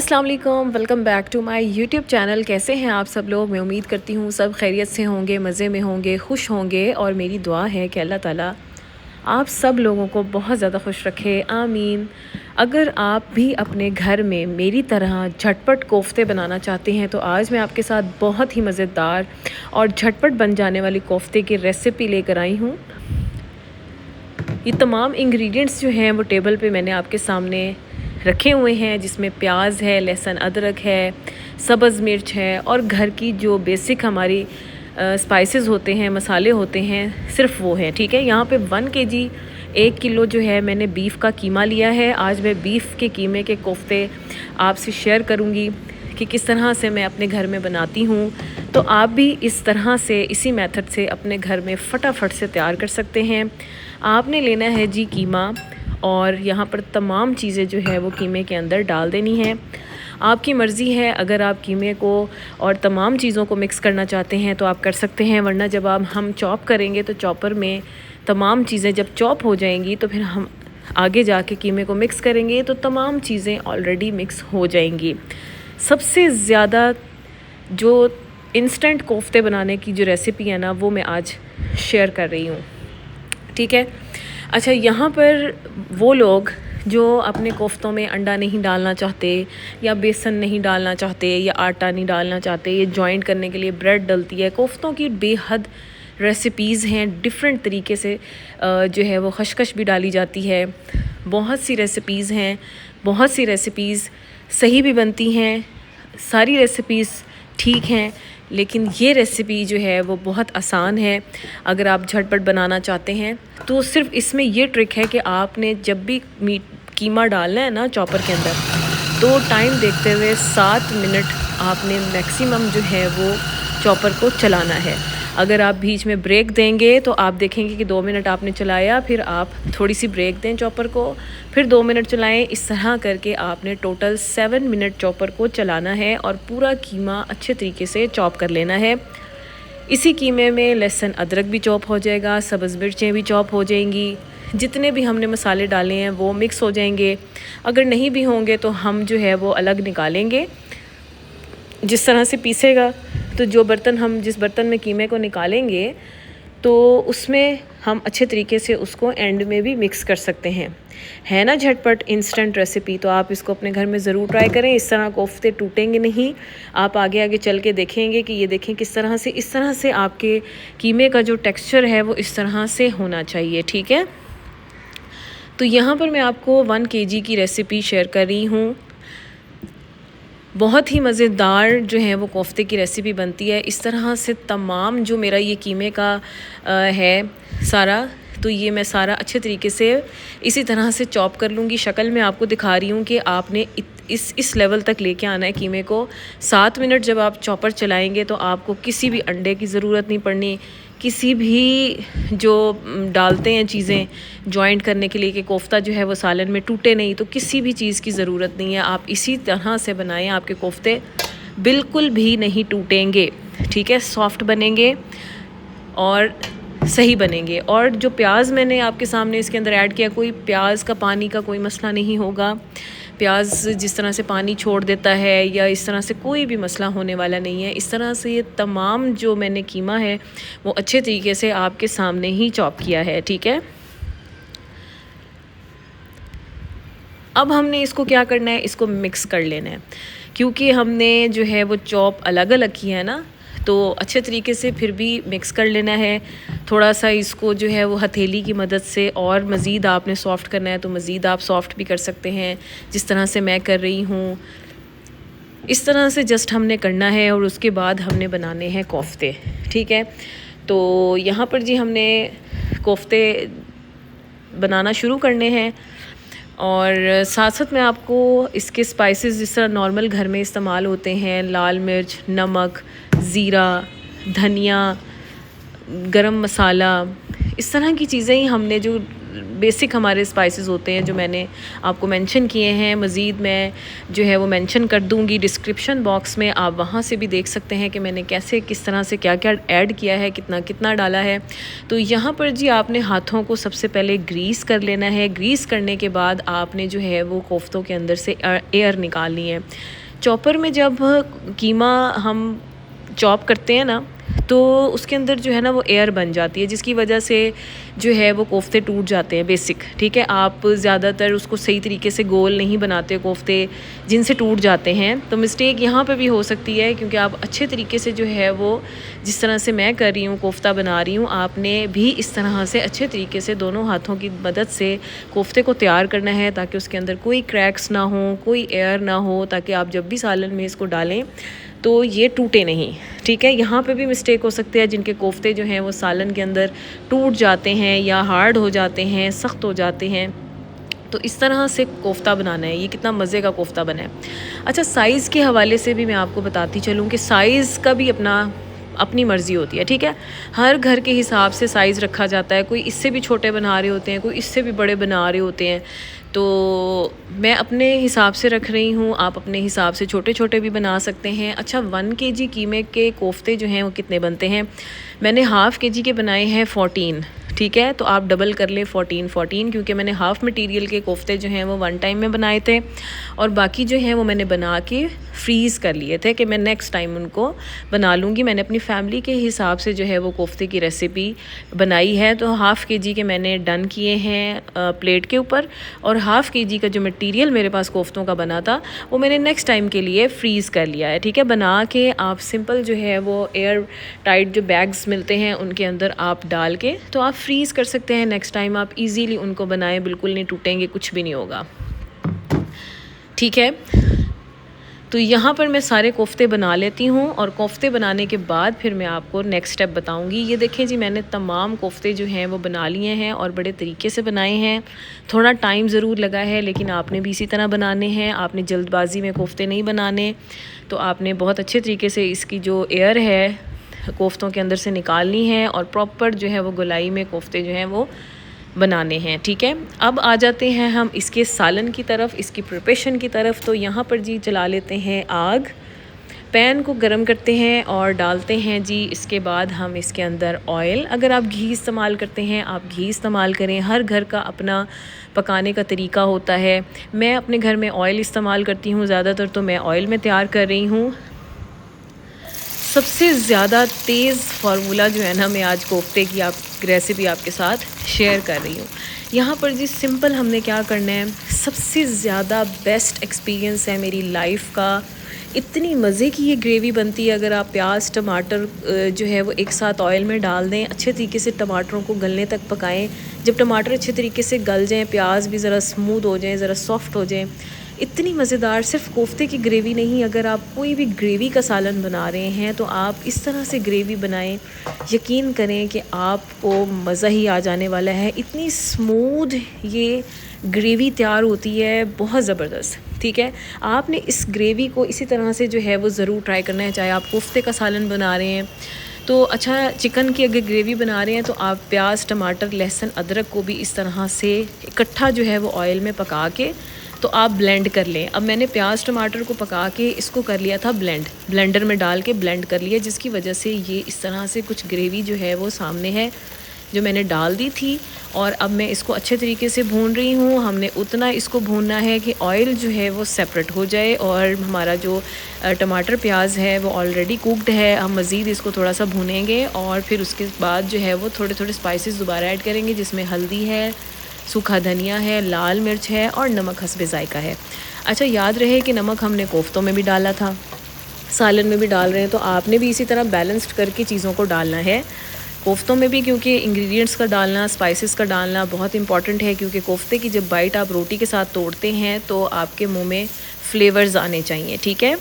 अस्सलाम वालेकुम, welcome back to my YouTube channel. कैसे हैं आप सब लोग? मैं उम्मीद करती हूँ सब खैरियत से होंगे, मज़े में होंगे, खुश होंगे। और मेरी दुआ है कि अल्लाह ताला आप सब लोगों को बहुत ज़्यादा खुश रखे, आमीन। अगर आप भी अपने घर में मेरी तरह झटपट कोफ्ते बनाना चाहते हैं तो आज मैं आपके साथ बहुत ही मज़ेदार और झटपट बन जाने वाली कोफ्ते की रेसिपी लेकर आई हूँ। ये तमाम इंग्रेडिएंट्स जो हैं वो टेबल पे मैंने आपके सामने रखे हुए हैं, जिसमें प्याज है, लहसुन अदरक है, सब्ज़ मिर्च है और घर की जो बेसिक हमारी स्पाइसेस होते हैं, मसाले होते हैं, सिर्फ वो हैं। ठीक है, यहाँ पे 1 केजी 1 किलो जो है मैंने बीफ का कीमा लिया है। आज मैं बीफ के कीमे के कोफ्ते आपसे शेयर करूँगी कि किस तरह से मैं अपने घर में बनाती हूँ। तो आप भी इस तरह से, इसी मेथड से अपने घर में फटाफट से तैयार कर सकते हैं। आपने लेना है जी कीमा, और यहाँ पर तमाम चीज़ें जो है वो कीमे के अंदर डाल देनी है। आपकी मर्ज़ी है, अगर आप कीमे को और तमाम चीज़ों को मिक्स करना चाहते हैं तो आप कर सकते हैं, वरना जब हम चॉप करेंगे तो चॉपर में तमाम चीज़ें जब चॉप हो जाएंगी तो फिर हम आगे जाके कीमे को मिक्स करेंगे तो तमाम चीज़ें ऑलरेडी मिक्स हो जाएंगी। सबसे ज़्यादा जो इंस्टेंट कोफ्ते बनाने की जो रेसिपी है ना, वो मैं आज शेयर कर रही हूँ। ठीक है, अच्छा, यहाँ पर वो लोग जो अपने कोफ्तों में अंडा नहीं डालना चाहते, या बेसन नहीं डालना चाहते, या आटा नहीं डालना चाहते, ये जॉइंट करने के लिए ब्रेड डलती है। कोफ्तों की बेहद रेसिपीज़ हैं, डिफरेंट तरीके से जो है वो खशखश भी डाली जाती है। बहुत सी रेसिपीज़ हैं, बहुत सी रेसिपीज़ सही भी बनती हैं, सारी रेसिपीज़ ठीक हैं, लेकिन ये रेसिपी जो है वो बहुत आसान है। अगर आप झटपट बनाना चाहते हैं तो सिर्फ इसमें ये ट्रिक है कि आपने जब भी कीमा डालना है ना चॉपर के अंदर, तो टाइम देखते हुए 7 मिनट आपने मैक्सिमम जो है वो चॉपर को चलाना है। अगर आप बीच में ब्रेक देंगे तो आप देखेंगे कि 2 मिनट आपने चलाया, फिर आप थोड़ी सी ब्रेक दें चॉपर को, फिर 2 मिनट चलाएं। इस तरह करके आपने टोटल 7 मिनट चॉपर को चलाना है और पूरा कीमा अच्छे तरीके से चॉप कर लेना है। इसी कीमे में लहसुन अदरक भी चॉप हो जाएगा, सब्ज़ मिर्चें भी चॉप हो जाएंगी, जितने भी हमने मसाले डाले हैं वो मिक्स हो जाएंगे। अगर नहीं भी होंगे तो हम जो है वो अलग निकालेंगे। जिस तरह से पीसेगा, तो जिस बर्तन में कीमे को निकालेंगे तो उसमें हम अच्छे तरीके से उसको एंड में भी मिक्स कर सकते हैं। है ना झटपट इंस्टेंट रेसिपी, तो आप इसको अपने घर में ज़रूर ट्राई करें। इस तरह कोफ्ते टूटेंगे नहीं। आप आगे आगे चल के देखेंगे कि ये देखें किस तरह से, इस तरह से आपके कीमे का जो टेक्सचर है वो इस तरह से होना चाहिए। ठीक है, तो यहाँ पर मैं आपको 1 केजी की रेसिपी शेयर कर रही हूँ। बहुत ही मज़ेदार जो है वो कोफ्ते की रेसिपी बनती है। इस तरह से तमाम जो मेरा ये कीमे का है सारा, तो ये मैं सारा अच्छे तरीके से इसी तरह से चॉप कर लूँगी। शक्ल में आपको दिखा रही हूँ कि आपने इस लेवल तक लेके आना है कीमे को। 7 मिनट जब आप चॉपर चलाएंगे तो आपको किसी भी अंडे की ज़रूरत नहीं पड़नी, किसी भी जो डालते हैं चीज़ें जॉइंट करने के लिए कि कोफ्ता जो है वो सालन में टूटे नहीं, तो किसी भी चीज़ की ज़रूरत नहीं है। आप इसी तरह से बनाएं, आपके कोफ्ते बिल्कुल भी नहीं टूटेंगे। ठीक है, सॉफ्ट बनेंगे और सही बनेंगे। और जो प्याज मैंने आपके सामने इसके अंदर ऐड किया, कोई प्याज का पानी का कोई मसला नहीं होगा। प्याज जिस तरह से पानी छोड़ देता है या इस तरह से कोई भी मसला होने वाला नहीं है। इस तरह से ये तमाम जो मैंने कीमा है वो अच्छे तरीके से आपके सामने ही चॉप किया है। ठीक है, अब हमने इसको क्या करना है, इसको मिक्स कर लेना है। क्योंकि हमने जो है वो चॉप अलग अलग किया है ना, तो अच्छे तरीके से फिर भी मिक्स कर लेना है। थोड़ा सा इसको जो है वो हथेली की मदद से और मज़ीद आपने सॉफ़्ट करना है तो मज़ीद आप सॉफ़्ट भी कर सकते हैं, जिस तरह से मैं कर रही हूँ। इस तरह से जस्ट हमने करना है और उसके बाद हमने बनाने हैं कोफ्ते। ठीक है, तो यहाँ पर जी हमने कोफ्ते बनाना शुरू करने हैं, और साथ साथ मैं आपको इसके स्पाइसेस जिस तरह नॉर्मल घर में इस्तेमाल होते हैं, लाल मिर्च, नमक, ज़ीरा, धनिया, गरम मसाला, इस तरह की चीज़ें ही हमने जो बेसिक हमारे स्पाइसेस होते हैं जो मैंने आपको मेंशन किए हैं। मज़ीद मैं जो है वो मेंशन कर दूंगी डिस्क्रिप्शन बॉक्स में, आप वहाँ से भी देख सकते हैं कि मैंने कैसे किस तरह से क्या क्या ऐड किया है, कितना कितना डाला है। तो यहाँ पर जी आपने हाथों को सबसे पहले ग्रीस कर लेना है। ग्रीस करने के बाद आपने जो है वो कोफ्तों के अंदर से एयर निकालनी है। चॉपर में जब कीमा हम चॉप करते हैं ना, तो उसके अंदर जो है ना वो एयर बन जाती है, जिसकी वजह से जो है वो कोफ्ते टूट जाते हैं बेसिक। ठीक है, आप ज़्यादातर उसको सही तरीके से गोल नहीं बनाते कोफ्ते, जिनसे टूट जाते हैं। तो मिस्टेक यहाँ पे भी हो सकती है, क्योंकि आप अच्छे तरीके से जो है वो जिस तरह से मैं कर रही हूँ कोफ्ता बना रही हूँ, आपने भी इस तरह से अच्छे तरीके से दोनों हाथों की मदद से कोफ्ते को तैयार करना है, ताकि उसके अंदर कोई क्रैक्स ना हो, कोई एयर ना हो, ताकि आप जब भी सालन में इसको डालें तो ये टूटे नहीं। ठीक है, यहाँ पे भी मिस्टेक हो सकती है, जिनके कोफ्ते जो हैं वो सालन के अंदर टूट जाते हैं या हार्ड हो जाते हैं, सख्त हो जाते हैं। तो इस तरह से कोफ्ता बनाना है। ये कितना मज़े का कोफ्ता बना है। अच्छा, साइज़ के हवाले से भी मैं आपको बताती चलूँ कि साइज़ का भी अपनी मर्ज़ी होती है। ठीक है, हर घर के हिसाब से साइज़ रखा जाता है। कोई इससे भी छोटे बना रहे होते हैं, कोई इससे भी बड़े बना रहे होते हैं। तो मैं अपने हिसाब से रख रही हूँ, आप अपने हिसाब से छोटे छोटे भी बना सकते हैं। अच्छा, 1 kg कीमे के कोफ्ते जो हैं वो कितने बनते हैं? मैंने ½ kg के बनाए हैं 14। ठीक है, तो आप डबल कर लें 14, क्योंकि मैंने हाफ़ मटेरियल के कोफ्ते जो हैं वो 1 टाइम में बनाए थे, और बाकी जो हैं वो मैंने बना के फ्रीज़ कर लिए थे कि मैं नेक्स्ट टाइम उनको बना लूँगी। मैंने अपनी फैमिली के हिसाब से जो है वो कोफ्ते की रेसिपी बनाई है। तो ½ kg के मैंने डन किए हैं प्लेट के ऊपर, और ½ kg का जो मटेरियल मेरे पास कोफ्तों का बना था वो मैंने नेक्स्ट टाइम के लिए फ्रीज़ कर लिया है। ठीक है, बना के आप सिंपल जो है वो एयर टाइट जो बैग्स मिलते हैं उनके अंदर आप डाल के तो आप फ्रीज़ कर सकते हैं। नेक्स्ट टाइम आप इजीली उनको बनाएं, बिल्कुल नहीं टूटेंगे, कुछ भी नहीं होगा। ठीक है, तो यहाँ पर मैं सारे कोफ्ते बना लेती हूँ, और कोफ्ते बनाने के बाद फिर मैं आपको नेक्स्ट स्टेप बताऊँगी। ये देखें जी, मैंने तमाम कोफ्ते जो हैं वो बना लिए हैं और बड़े तरीके से बनाए हैं। थोड़ा टाइम ज़रूर लगा है, लेकिन आपने भी इसी तरह बनाने हैं। आपने जल्दबाजी में कोफ्ते नहीं बनाने, तो आपने बहुत अच्छे तरीके से इसकी जो एयर है कोफ्तों के अंदर से निकालनी है, और प्रॉपर जो है वो गोलाई में कोफ्ते जो हैं वो बनाने हैं। ठीक है, अब आ जाते हैं हम इसके सालन की तरफ, इसकी प्रिपरेशन की तरफ। तो यहाँ पर जी जला लेते हैं आग, पैन को गरम करते हैं और डालते हैं जी इसके बाद हम इसके अंदर ऑयल। अगर आप घी इस्तेमाल करते हैं आप घी इस्तेमाल करें, हर घर का अपना पकाने का तरीका होता है। मैं अपने घर में ऑयल इस्तेमाल करती हूँ ज़्यादातर, तो मैं ऑयल में तैयार कर रही हूँ। सबसे ज़्यादा तेज़ फार्मूला जो है ना, मैं आज कोफ्ते की रेसिपी आपके साथ शेयर कर रही हूँ। यहाँ पर जी सिंपल हमने क्या करना है, सबसे ज़्यादा बेस्ट एक्सपीरियंस है मेरी लाइफ का। इतनी मज़े की ये ग्रेवी बनती है अगर आप प्याज टमाटर जो है वो एक साथ ऑयल में डाल दें, अच्छे तरीके से टमाटरों को गलने तक पकाएं। जब टमाटर अच्छे तरीके से गल जाएं, प्याज भी ज़रा स्मूथ हो जाएं, ज़रा सॉफ्ट हो जाएं, इतनी मज़ेदार। सिर्फ कोफ्ते की ग्रेवी नहीं, अगर आप कोई भी ग्रेवी का सालन बना रहे हैं तो आप इस तरह से ग्रेवी बनाएं, यकीन करें कि आपको मज़ा ही आ जाने वाला है। इतनी स्मूथ ये ग्रेवी तैयार होती है, बहुत ज़बरदस्त। ठीक है, आपने इस ग्रेवी को इसी तरह से जो है वो ज़रूर ट्राई करना है, चाहे आप कोफ्ते का सालन बना रहे हैं तो अच्छा, चिकन की अगर ग्रेवी बना रहे हैं तो आप प्याज टमाटर लहसुन अदरक को भी इस तरह से इकट्ठा जो है वो ऑयल में पका के तो आप ब्लेंड कर लें। अब मैंने प्याज टमाटर को पका के इसको कर लिया था ब्लेंडर में डाल के ब्लेंड कर लिया, जिसकी वजह से ये इस तरह से कुछ ग्रेवी जो है वो सामने है जो मैंने डाल दी थी। और अब मैं इसको अच्छे तरीके से भून रही हूँ। हमने उतना इसको भूनना है कि ऑयल जो है वो सेपरेट हो जाए, और हमारा जो टमाटर प्याज है वो ऑलरेडी कुकड है। हम मज़ीद इसको थोड़ा सा भूनेंगे और फिर उसके बाद जो है वो थोड़े थोड़े स्पाइसेस दोबारा ऐड करेंगे, जिसमें हल्दी है, सूखा धनिया है, लाल मिर्च है और नमक हस्बे ज़ायका है। अच्छा, याद रहे कि नमक हमने कोफ्तों में भी डाला था, सालन में भी डाल रहे हैं, तो आपने भी इसी तरह बैलेंस्ड करके चीज़ों को डालना है कोफ्तों में भी, क्योंकि इंग्रेडिएंट्स का डालना, स्पाइसेस का डालना बहुत इंपॉर्टेंट है। क्योंकि कोफ्ते की जब बाइट आप रोटी के साथ तोड़ते हैं तो आपके मुंह में फ्लेवर्स आने चाहिए। ठीक है,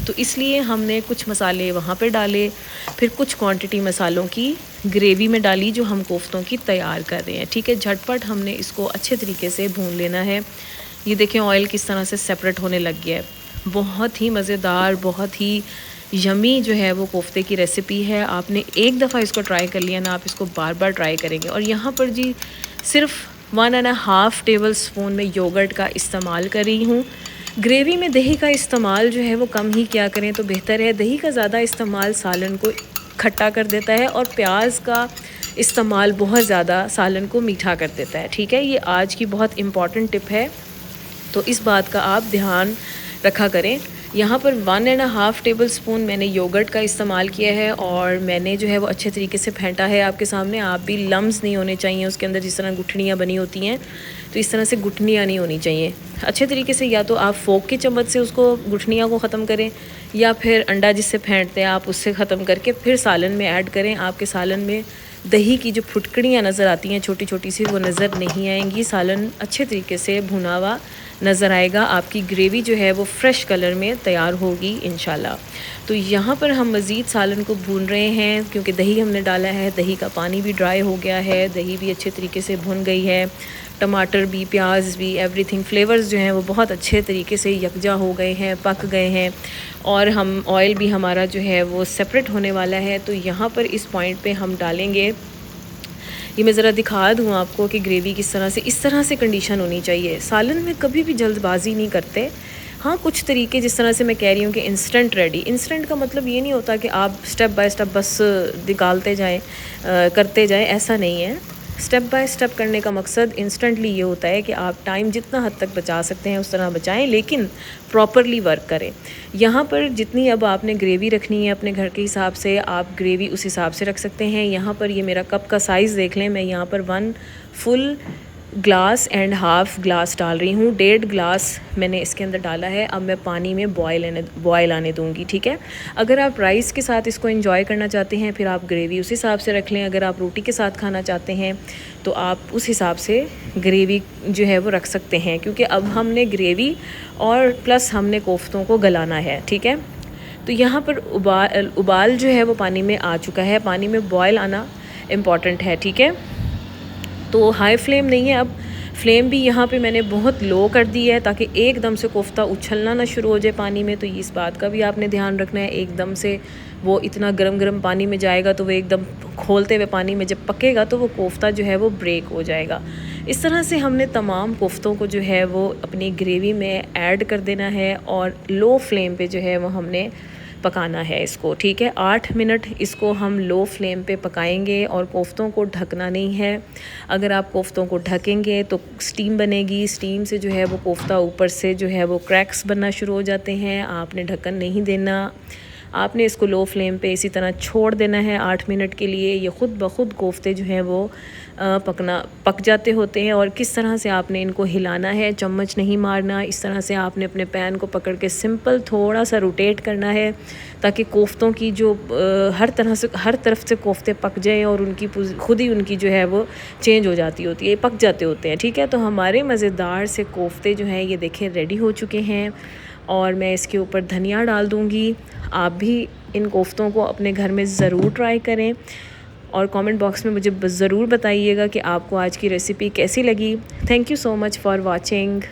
तो इसलिए हमने कुछ मसाले वहाँ पे डाले, फिर कुछ क्वांटिटी मसालों की ग्रेवी में डाली जो हम कोफ्तों की तैयार कर रहे हैं। ठीक है, झटपट हमने इसको अच्छे तरीके से भून लेना है। ये देखें ऑयल किस तरह से सेपरेट होने लग गया है। बहुत ही मज़ेदार, बहुत ही यमी जो है वो कोफ्ते की रेसिपी है। आपने एक दफ़ा इसको ट्राई कर लिया ना, आप इसको बार बार ट्राई करेंगे। और यहाँ पर जी सिर्फ 1.5 टेबल स्पून में योगर्ट का इस्तेमाल कर रही हूँ। ग्रेवी में दही का इस्तेमाल जो है वो कम ही किया करें तो बेहतर है। दही का ज़्यादा इस्तेमाल सालन को खट्टा कर देता है और प्याज का इस्तेमाल बहुत ज़्यादा सालन को मीठा कर देता है। ठीक है, ये आज की बहुत इम्पॉर्टेंट टिप है, तो इस बात का आप ध्यान रखा करें। यहाँ पर 1.5 टेबल स्पून मैंने योगर्ट का इस्तेमाल किया है और मैंने जो है वो अच्छे तरीके से फेंटा है आपके सामने। आप भी लम्स नहीं होने चाहिए उसके अंदर, जिस तरह गुठलियाँ बनी होती हैं तो इस तरह से गुठलियाँ नहीं होनी चाहिए। अच्छे तरीके से या तो आप फोक की चम्मच से उसको गुठलियाँ को ख़त्म करें या फिर अंडा जिससे फेंटते हैं आप उससे ख़त्म करके फिर सालन में ऐड करें। आपके सालन में दही की जो फुटकड़ियाँ नज़र आती हैं छोटी छोटी सी, वो नज़र नहीं आएंगी। सालन अच्छे तरीके से भुना हुआ नज़र आएगा। आपकी ग्रेवी जो है वो फ़्रेश कलर में तैयार होगी इंशाल्लाह। तो यहाँ पर हम मज़ीद सालन को भून रहे हैं क्योंकि दही हमने डाला है, दही का पानी भी ड्राई हो गया है, दही भी अच्छे तरीके से भुन गई है, टमाटर भी, प्याज भी, एवरीथिंग फ्लेवर्स जो हैं वो बहुत अच्छे तरीके से यकजा हो गए हैं, पक गए हैं और हम ऑयल भी हमारा जो है वो सेपरेट होने वाला है। तो यहाँ पर इस पॉइंट पे हम डालेंगे, ये मैं ज़रा दिखा दूँ आपको कि ग्रेवी किस तरह से, इस तरह से कंडीशन होनी चाहिए। सालन में कभी भी जल्दबाजी नहीं करते। हाँ, कुछ तरीके जिस तरह से मैं कह रही हूँ कि इंस्टेंट रेडी, इंस्टेंट का मतलब ये नहीं होता कि आप स्टेप बाय स्टेप बस निकालते जाएं, करते जाएं, ऐसा नहीं है। स्टेप बाय स्टेप करने का मकसद इंस्टेंटली ये होता है कि आप टाइम जितना हद तक बचा सकते हैं उस तरह बचाएं, लेकिन प्रॉपरली वर्क करें। यहाँ पर जितनी अब आपने ग्रेवी रखनी है अपने घर के हिसाब से, आप ग्रेवी उस हिसाब से रख सकते हैं। यहाँ पर ये मेरा कप का साइज़ देख लें, मैं यहाँ पर 1 full glass and half glass डाल रही हूँ। 1.5 ग्लास मैंने इसके अंदर डाला है। अब मैं पानी में बॉयल आने दूँगी। ठीक है, अगर आप राइस के साथ इसको एंजॉय करना चाहते हैं फिर आप ग्रेवी उस हिसाब से रख लें। अगर आप रोटी के साथ खाना चाहते हैं तो आप उस हिसाब से ग्रेवी जो है वो रख सकते हैं, क्योंकि अब हमने ग्रेवी और प्लस हमने कोफ्तों को गलाना है। ठीक है, तो यहाँ पर उबाल जो है वो पानी में आ चुका है। पानी में बॉयल आना इम्पॉर्टेंट है। ठीक है, तो हाई फ्लेम नहीं है, अब फ्लेम भी यहाँ पे मैंने बहुत लो कर दी है ताकि एकदम से कोफ्ता उछलना ना शुरू हो जाए पानी में। तो इस बात का भी आपने ध्यान रखना है, एकदम से वो इतना गरम गरम पानी में जाएगा तो वो एकदम खोलते हुए पानी में जब पकेगा तो वो कोफ्ता जो है वो ब्रेक हो जाएगा। इस तरह से हमने तमाम कोफ्तों को जो है वो अपनी ग्रेवी में ऐड कर देना है और लो फ्लेम पे जो है वो हमने पकाना है इसको। ठीक है, 8 मिनट इसको हम लो फ्लेम पे पकाएंगे और कोफ्तों को ढकना नहीं है। अगर आप कोफ्तों को ढकेंगे तो स्टीम बनेगी, स्टीम से जो है वो कोफ्ता ऊपर से जो है वो क्रैक्स बनना शुरू हो जाते हैं। आपने ढक्कन नहीं देना, आपने इसको लो फ्लेम पे इसी तरह छोड़ देना है 8 मिनट के लिए। ये ख़ुद ब खुद कोफ्ते जो हैं वो पक जाते होते हैं। और किस तरह से आपने इनको हिलाना है, चम्मच नहीं मारना, इस तरह से आपने अपने पैन को पकड़ के सिंपल थोड़ा सा रोटेट करना है ताकि कोफ्तों की जो हर तरफ से कोफ्ते पक जाएं और उनकी खुद ही उनकी जो है वो चेंज हो जाती होती है, पक जाते होते हैं। ठीक है, तो हमारे मज़ेदार से कोफ्ते जो हैं ये देखें रेडी हो चुके हैं और मैं इसके ऊपर धनिया डाल दूँगी। आप भी इन कोफ्तों को अपने घर में ज़रूर ट्राई करें और कमेंट बॉक्स में मुझे ज़रूर बताइएगा कि आपको आज की रेसिपी कैसी लगी। Thank you so much for watching.